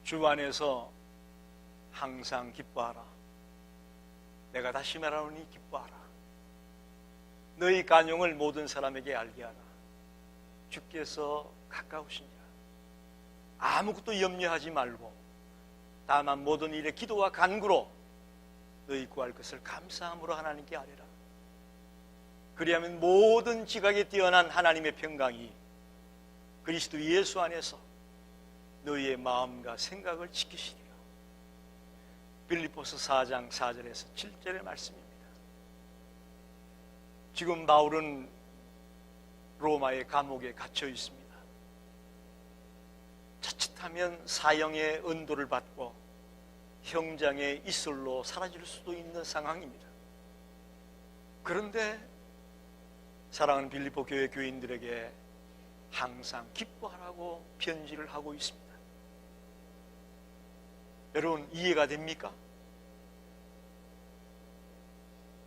주 안에서 항상 기뻐하라. 내가 다시 말하노니 기뻐하라. 너희 간용을 모든 사람에게 알게 하라. 주께서 가까우시니라. 아무것도 염려하지 말고 다만 모든 일에 기도와 간구로 너희 구할 것을 감사함으로 하나님께 아뢰라. 그리하면 모든 지각에 뛰어난 하나님의 평강이 그리스도 예수 안에서 너희의 마음과 생각을 지키시리라. 빌립보서 4장 4절에서 7절의 말씀입니다. 지금 바울은 로마의 감옥에 갇혀 있습니다. 자칫하면 사형의 은도를 받고 형장의 이슬로 사라질 수도 있는 상황입니다. 그런데 사랑하는 빌립보 교회 교인들에게 항상 기뻐하라고 편지를 하고 있습니다. 여러분, 이해가 됩니까?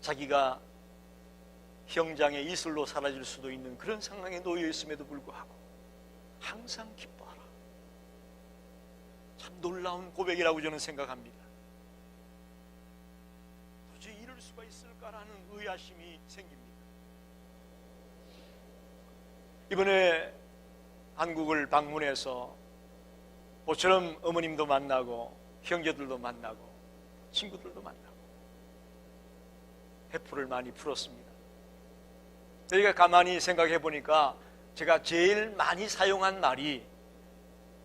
자기가 형장의 이슬로 사라질 수도 있는 그런 상황에 놓여 있음에도 불구하고 항상 기뻐하라. 참 놀라운 고백이라고 저는 생각합니다. 도저히 이럴 수가 있을까라는 의아심이 생깁니다. 이번에 한국을 방문해서 모처럼 어머님도 만나고 형제들도 만나고 친구들도 만나고 회포를 많이 풀었습니다. 저희가 가만히 생각해 보니까 제가 제일 많이 사용한 말이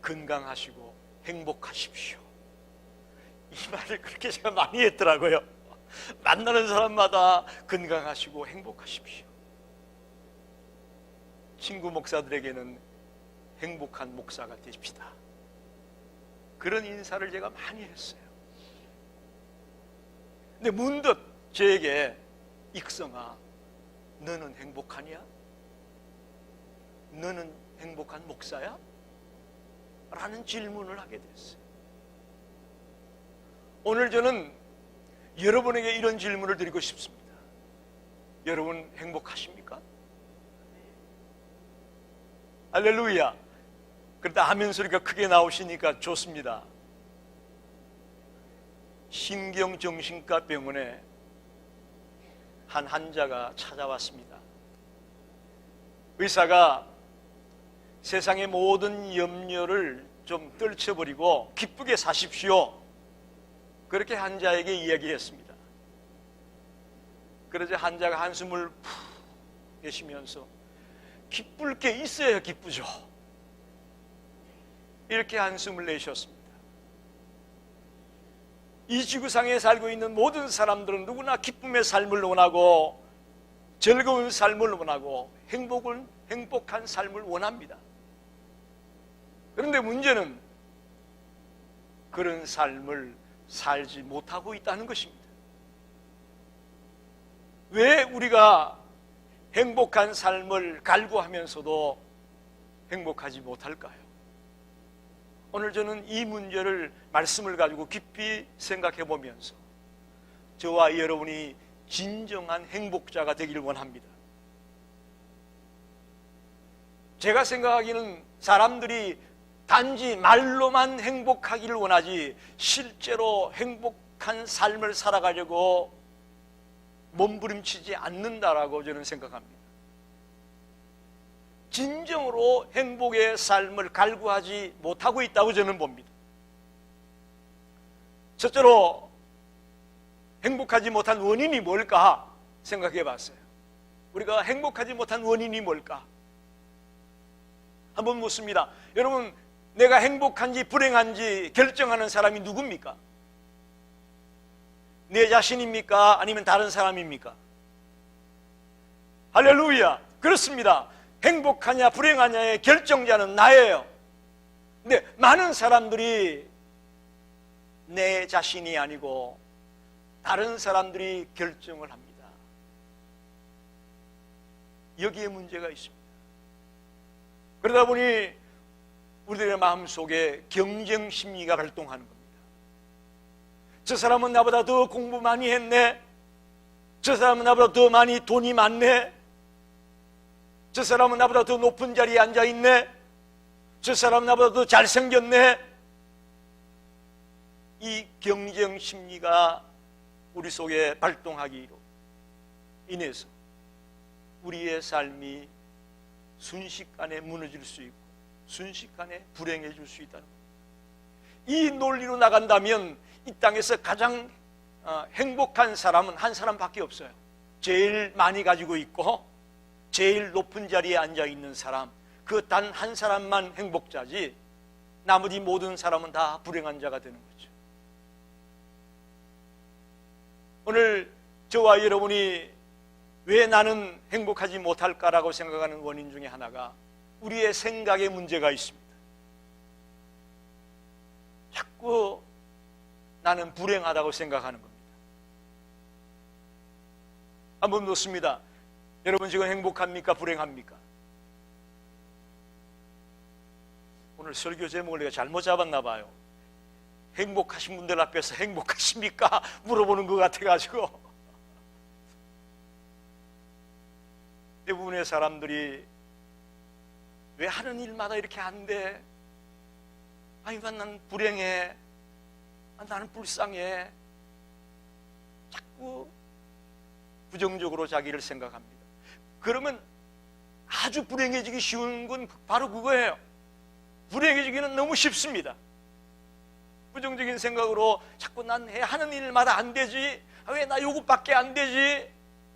건강하시고 행복하십시오. 이 말을 그렇게 제가 많이 했더라고요. 만나는 사람마다 건강하시고 행복하십시오. 친구 목사들에게는 행복한 목사가 되십시다. 그런 인사를 제가 많이 했어요. 근데 문득 저에게 익성아, 너는 행복하냐? 너는 행복한 목사야? 라는 질문을 하게 됐어요. 오늘 저는 여러분에게 이런 질문을 드리고 싶습니다. 여러분 행복하십니까? 할렐루야. 그러다 아멘 소리가 크게 나오시니까 좋습니다. 신경정신과 병원에 한 환자가 찾아왔습니다. 의사가 세상의 모든 염려를 좀 떨쳐버리고 기쁘게 사십시오, 그렇게 환자에게 이야기했습니다. 그러자 환자가 한숨을 푹 내쉬면서 기쁠 게 있어야 기쁘죠, 이렇게 한숨을 내셨습니다. 이 지구상에 살고 있는 모든 사람들은 누구나 기쁨의 삶을 원하고 즐거운 삶을 원하고 행복한 삶을 원합니다. 그런데 문제는 그런 삶을 살지 못하고 있다는 것입니다. 왜 우리가 행복한 삶을 갈구하면서도 행복하지 못할까요? 오늘 저는 이 문제를 말씀을 가지고 깊이 생각해 보면서 저와 여러분이 진정한 행복자가 되기를 원합니다. 제가 생각하기는 사람들이 단지 말로만 행복하기를 원하지 실제로 행복한 삶을 살아가려고 몸부림치지 않는다라고 저는 생각합니다. 진정으로 행복의 삶을 갈구하지 못하고 있다고 저는 봅니다. 첫째로 행복하지 못한 원인이 뭘까 생각해 봤어요. 우리가 행복하지 못한 원인이 뭘까? 한번 묻습니다. 여러분, 내가 행복한지 불행한지 결정하는 사람이 누굽니까? 내 자신입니까? 아니면 다른 사람입니까? 할렐루야! 그렇습니다. 행복하냐 불행하냐의 결정자는 나예요. 근데 많은 사람들이 내 자신이 아니고 다른 사람들이 결정을 합니다. 여기에 문제가 있습니다. 그러다 보니 우리들의 마음속에 경쟁 심리가 발동하는 겁니다. 저 사람은 나보다 더 공부 많이 했네. 저 사람은 나보다 더 많이 돈이 많네. 저 사람은 나보다 더 높은 자리에 앉아있네. 저 사람은 나보다 더 잘생겼네. 이 경쟁 심리가 우리 속에 발동하기로 인해서 우리의 삶이 순식간에 무너질 수 있고 순식간에 불행해질 수 있다는 겁니다. 이 논리로 나간다면 이 땅에서 가장 행복한 사람은 한 사람밖에 없어요. 제일 많이 가지고 있고 제일 높은 자리에 앉아 있는 사람, 그 단 한 사람만 행복자지 나머지 모든 사람은 다 불행한 자가 되는 거죠. 오늘 저와 여러분이 왜 나는 행복하지 못할까라고 생각하는 원인 중에 하나가 우리의 생각에 문제가 있습니다. 자꾸 나는 불행하다고 생각하는 겁니다. 한번 묻습니다. 여러분 지금 행복합니까? 불행합니까? 오늘 설교 제목을 내가 잘못 잡았나 봐요. 행복하신 분들 앞에서 행복하십니까? 물어보는 것 같아가지고 대부분의 사람들이 왜 하는 일마다 이렇게 안 돼? 아니, 난 불행해. 나는 불쌍해. 자꾸 부정적으로 자기를 생각합니다. 그러면 아주 불행해지기 쉬운 건 바로 그거예요. 불행해지기는 너무 쉽습니다. 부정적인 생각으로 자꾸 난 하는 일마다 안 되지. 왜 나 요것밖에 안 되지?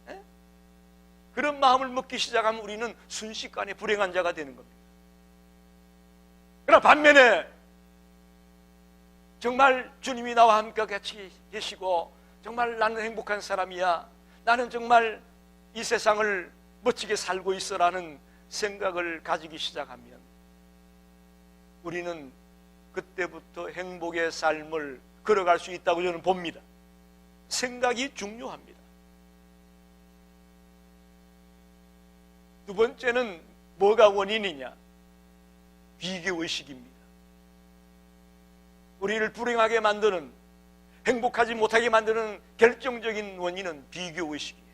에? 그런 마음을 먹기 시작하면 우리는 순식간에 불행한 자가 되는 겁니다. 그러나 반면에 정말 주님이 나와 함께 같이 계시고 정말 나는 행복한 사람이야, 나는 정말 이 세상을 멋지게 살고 있어라는 생각을 가지기 시작하면 우리는 그때부터 행복의 삶을 걸어갈 수 있다고 저는 봅니다. 생각이 중요합니다. 두 번째는 뭐가 원인이냐? 비교의식입니다. 우리를 불행하게 만드는, 행복하지 못하게 만드는 결정적인 원인은 비교의식이에요.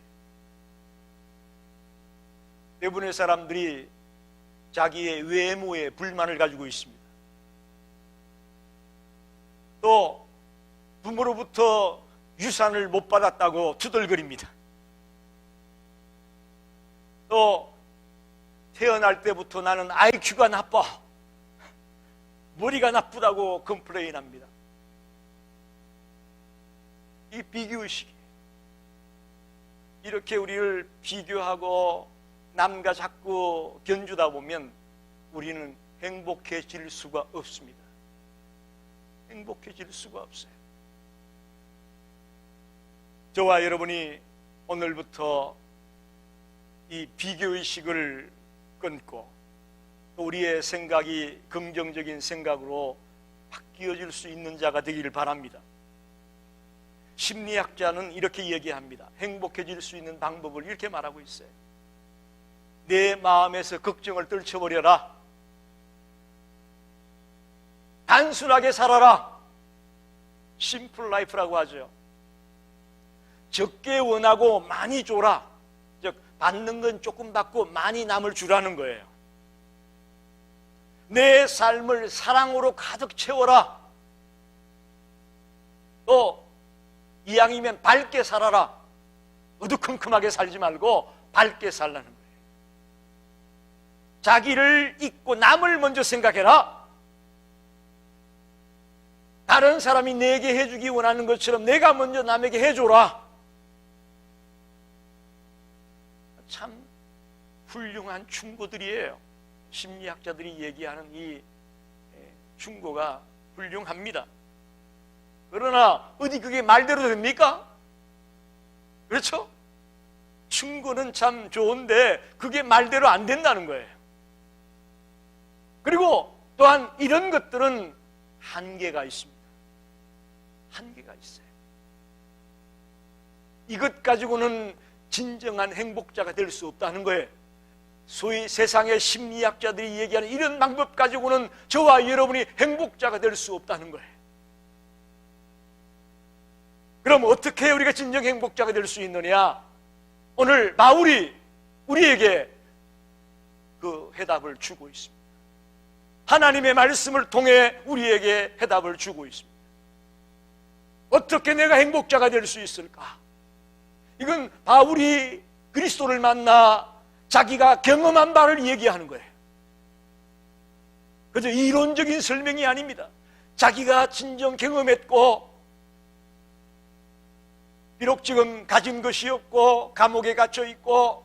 대부분의 사람들이 자기의 외모에 불만을 가지고 있습니다. 또 부모로부터 유산을 못 받았다고 투덜거립니다. 또 태어날 때부터 나는 IQ가 나빠, 머리가 나쁘다고 컴플레인합니다. 이 비교의식이에요. 이렇게 우리를 비교하고 남과 자꾸 견주다 보면 우리는 행복해질 수가 없습니다. 행복해질 수가 없어요. 저와 여러분이 오늘부터 이 비교의식을 끊고 또 우리의 생각이 긍정적인 생각으로 바뀌어질 수 있는 자가 되기를 바랍니다. 심리학자는 이렇게 얘기합니다. 행복해질 수 있는 방법을 이렇게 말하고 있어요. 내 마음에서 걱정을 떨쳐버려라. 단순하게 살아라. 심플 라이프라고 하죠. 적게 원하고 많이 줘라. 즉 받는 건 조금 받고 많이 남을 주라는 거예요. 내 삶을 사랑으로 가득 채워라. 또 이왕이면 밝게 살아라. 어두컴컴하게 살지 말고 밝게 살라는 거예요. 자기를 잊고 남을 먼저 생각해라. 다른 사람이 내게 해주기 원하는 것처럼 내가 먼저 남에게 해줘라. 참 훌륭한 충고들이에요. 심리학자들이 얘기하는 이 충고가 훌륭합니다. 그러나 어디 그게 말대로 됩니까? 그렇죠? 충고는 참 좋은데 그게 말대로 안 된다는 거예요. 그리고 또한 이런 것들은 한계가 있습니다. 한계가 있어요. 이것 가지고는 진정한 행복자가 될 수 없다는 거예요. 소위 세상의 심리학자들이 얘기하는 이런 방법 가지고는 저와 여러분이 행복자가 될 수 없다는 거예요. 그럼 어떻게 우리가 진정 행복자가 될 수 있느냐? 오늘 바울이 우리에게 그 해답을 주고 있습니다. 하나님의 말씀을 통해 우리에게 해답을 주고 있습니다. 어떻게 내가 행복자가 될 수 있을까? 이건 바울이 그리스도를 만나 자기가 경험한 바를 얘기하는 거예요. 그저 이론적인 설명이 아닙니다. 자기가 진정 경험했고, 비록 지금 가진 것이 없고 감옥에 갇혀 있고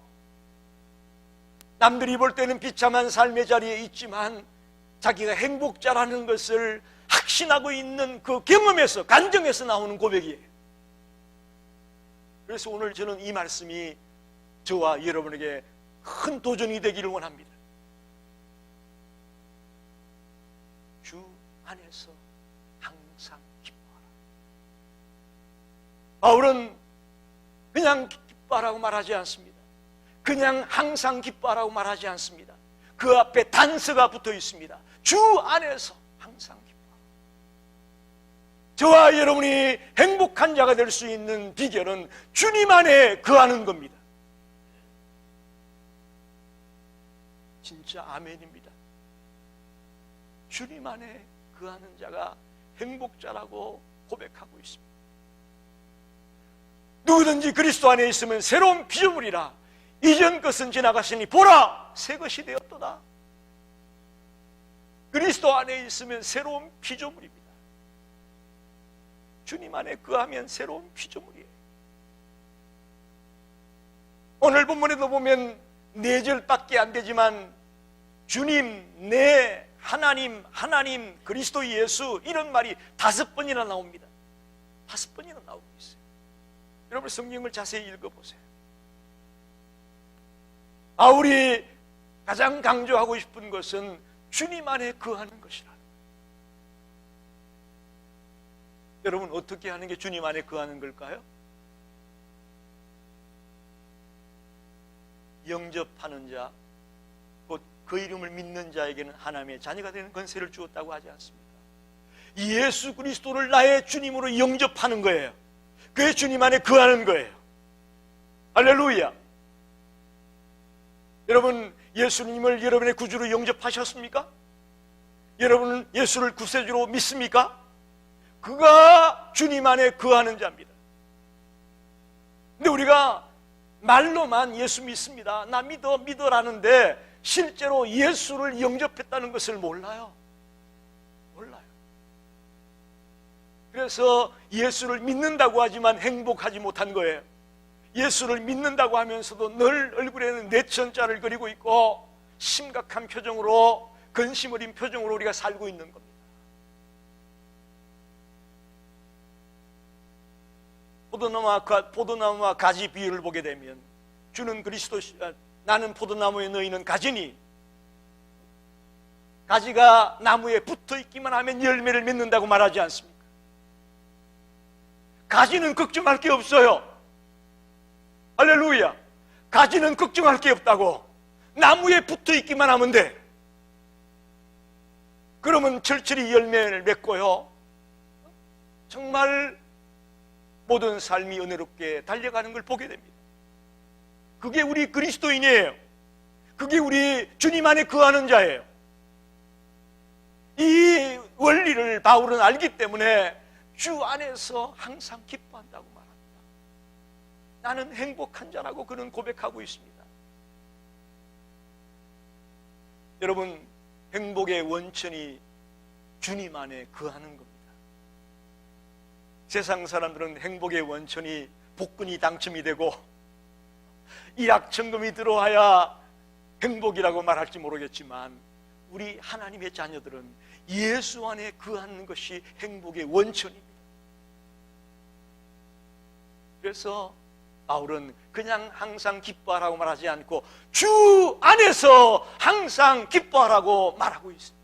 남들이 볼 때는 비참한 삶의 자리에 있지만 자기가 행복자라는 것을 확신하고 있는 그 경험에서, 간증에서 나오는 고백이에요. 그래서 오늘 저는 이 말씀이 저와 여러분에게 큰 도전이 되기를 원합니다. 주 안에서 항상 기뻐하라. 바울은 그냥 기뻐하라고 말하지 않습니다. 그냥 항상 기뻐하라고 말하지 않습니다. 그 앞에 단서가 붙어 있습니다. 주 안에서 항상 기뻐하라. 저와 여러분이 행복한 자가 될 수 있는 비결은 주님 안에 거하는 겁니다. 진짜 아멘입니다. 주님 안에 거하는 자가 행복자라고 고백하고 있습니다. 누구든지 그리스도 안에 있으면 새로운 피조물이라. 이전 것은 지나갔으니 보라, 새 것이 되었도다. 그리스도 안에 있으면 새로운 피조물입니다. 주님 안에 거하면 새로운 피조물이에요. 오늘 본문에도 보면 4절밖에 안 되지만 주님, 내 하나님, 하나님, 그리스도 예수, 이런 말이 5번이나 나옵니다. 5번이나 나오고 있어요. 여러분 성경을 자세히 읽어보세요. 바울이 가장 강조하고 싶은 것은 주님 안에 거하는 것이라. 여러분 어떻게 하는 게 주님 안에 거하는 걸까요? 영접하는 자, 곧 그 이름을 믿는 자에게는 하나님의 자녀가 되는 권세를 주었다고 하지 않습니까? 예수 그리스도를 나의 주님으로 영접하는 거예요. 그게 주님 안에 거하는 거예요. 할렐루야. 여러분 예수님을 여러분의 구주로 영접하셨습니까? 여러분은 예수를 구세주로 믿습니까? 그가 주님 안에 거하는 자입니다. 근데 우리가 말로만 예수 믿습니다, 나 믿어라는데 실제로 예수를 영접했다는 것을 몰라요. 그래서 예수를 믿는다고 하지만 행복하지 못한 거예요. 예수를 믿는다고 하면서도 늘 얼굴에는 내천자를 그리고 있고 심각한 표정으로, 근심 어린 표정으로 우리가 살고 있는 겁니다. 포도나무와 가지 비유를 보게 되면 주는 그리스도, 나는 포도나무에 너희는 가지니, 가지가 나무에 붙어 있기만 하면 열매를 맺는다고 말하지 않습니까? 가지는 걱정할 게 없어요. 할렐루야. 가지는 걱정할 게 없다고. 나무에 붙어 있기만 하면 돼. 그러면 철저히 열매를 맺고요, 정말 모든 삶이 은혜롭게 달려가는 걸 보게 됩니다. 그게 우리 그리스도인이에요. 그게 우리 주님 안에 거하는 자예요. 이 원리를 바울은 알기 때문에 주 안에서 항상 기뻐한다고 말합니다. 나는 행복한 자라고 그는 고백하고 있습니다. 여러분, 행복의 원천이 주님 안에 거하는 겁니다. 세상 사람들은 행복의 원천이 복권이 당첨이 되고 일확천금이 들어와야 행복이라고 말할지 모르겠지만 우리 하나님의 자녀들은 예수 안에 거하는 것이 행복의 원천입니다. 그래서 바울은 그냥 항상 기뻐하라고 말하지 않고 주 안에서 항상 기뻐하라고 말하고 있습니다.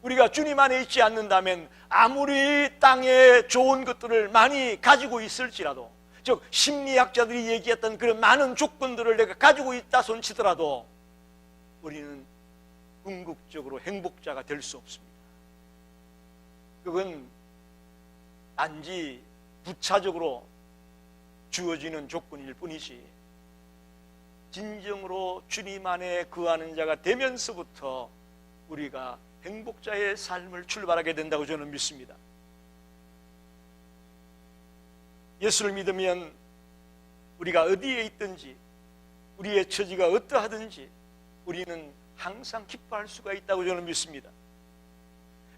우리가 주님 안에 있지 않는다면 아무리 땅에 좋은 것들을 많이 가지고 있을지라도, 즉 심리학자들이 얘기했던 그런 많은 조건들을 내가 가지고 있다 손치더라도 우리는 궁극적으로 행복자가 될 수 없습니다. 그건 단지 부차적으로 주어지는 조건일 뿐이지, 진정으로 주님 안에 거하는 자가 되면서부터 우리가 행복자의 삶을 출발하게 된다고 저는 믿습니다. 예수를 믿으면 우리가 어디에 있든지 우리의 처지가 어떠하든지 우리는 항상 기뻐할 수가 있다고 저는 믿습니다.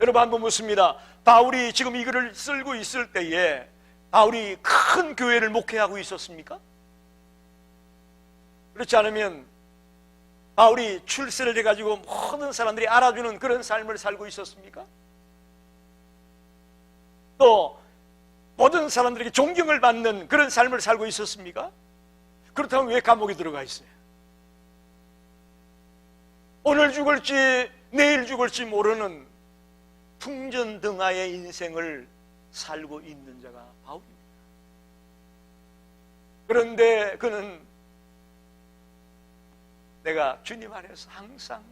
여러분 한번 묻습니다. 바울이 지금 이 글을 쓰고 있을 때에 바울이 큰 교회를 목회하고 있었습니까? 그렇지 않으면 바울이 출세를 해가지고 모든 사람들이 알아주는 그런 삶을 살고 있었습니까? 또 모든 사람들에게 존경을 받는 그런 삶을 살고 있었습니까? 그렇다면 왜 감옥에 들어가 있어요? 오늘 죽을지 내일 죽을지 모르는 풍전등화의 인생을 살고 있는 자가 바울입니다. 그런데 그는 내가 주님 안에서 항상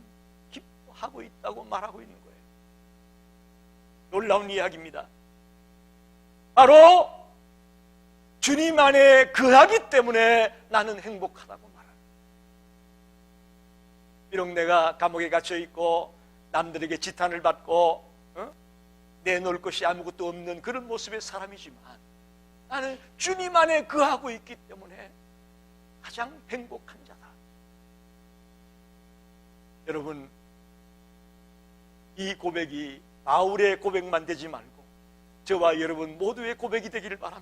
기뻐하고 있다고 말하고 있는 거예요. 놀라운 이야기입니다. 바로 주님 안에 거하기 때문에 나는 행복하다고 말합니다. 비록 내가 감옥에 갇혀 있고 남들에게 지탄을 받고 내놓을 것이 아무것도 없는 그런 모습의 사람이지만 나는 주님 안에 거하고 있기 때문에 가장 행복한 자다. 여러분, 이 고백이 바울의 고백만 되지 말고 저와 여러분 모두의 고백이 되기를 바랍니다.